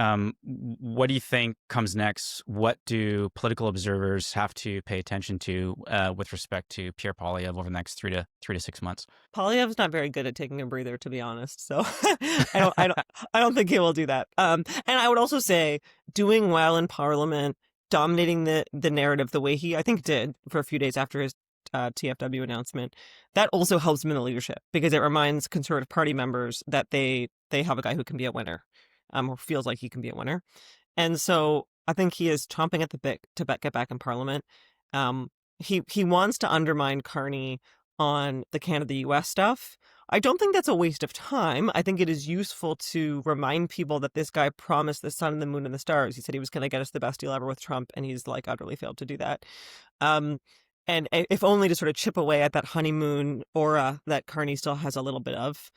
What do you think comes next? What do political observers have to pay attention to with respect to Pierre Poilievre over the next 3 to 6 months? Poilievre's not very good at taking a breather, to be honest. So I don't think he will do that. And I would also say doing well in Parliament, dominating the narrative the way he, I think, did for a few days after his TFW announcement, that also helps him in the leadership because it reminds Conservative Party members that they have a guy who can be a winner, or feels like he can be a winner. And so I think he is chomping at the bit to get back in Parliament. He wants to undermine Carney on the Canada-US stuff. I don't think that's a waste of time. I think it is useful to remind people that this guy promised the sun and the moon and the stars. He said he was going to get us the best deal ever with Trump, and he's like utterly failed to do that. And if only to sort of chip away at that honeymoon aura that Carney still has a little bit of.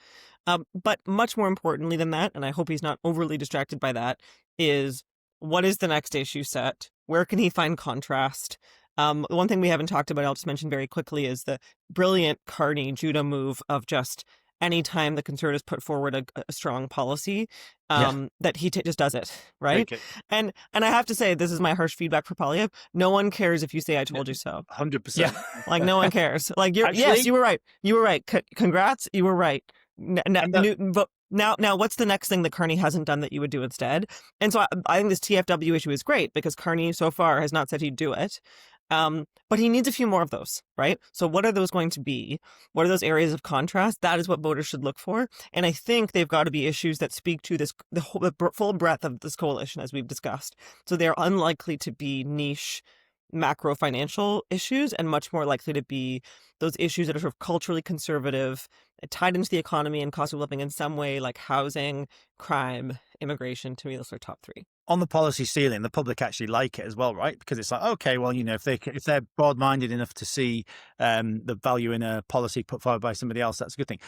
But much more importantly than that, and I hope he's not overly distracted by that, is what is the next issue set? Where can he find contrast? One thing we haven't talked about, I'll just mention very quickly, is the brilliant Carney judo move of just anytime the Conservatives put forward a strong policy, that he just does it, right? And I have to say, this is my harsh feedback for Poilievre. No one cares if you say "I told you so." 100%. Yeah, like no one cares. Like Actually, yes, you were right. You were right. Congrats, you were right. Now, what's the next thing that Carney hasn't done that you would do instead? And so I think this TFW issue is great because Carney so far has not said he'd do it. But he needs a few more of those, right? So what are those going to be? What are those areas of contrast? That is what voters should look for. And I think they've got to be issues that speak to the full breadth of this coalition, as we've discussed. So they're unlikely to be niche macro financial issues and much more likely to be those issues that are sort of culturally conservative, tied into the economy and cost of living in some way, like housing, crime, immigration. To me, those are top three. On the policy ceiling, the public actually like it as well, right? Because it's like, okay, well, if they're broad-minded enough to see the value in a policy put forward by somebody else, that's a good thing.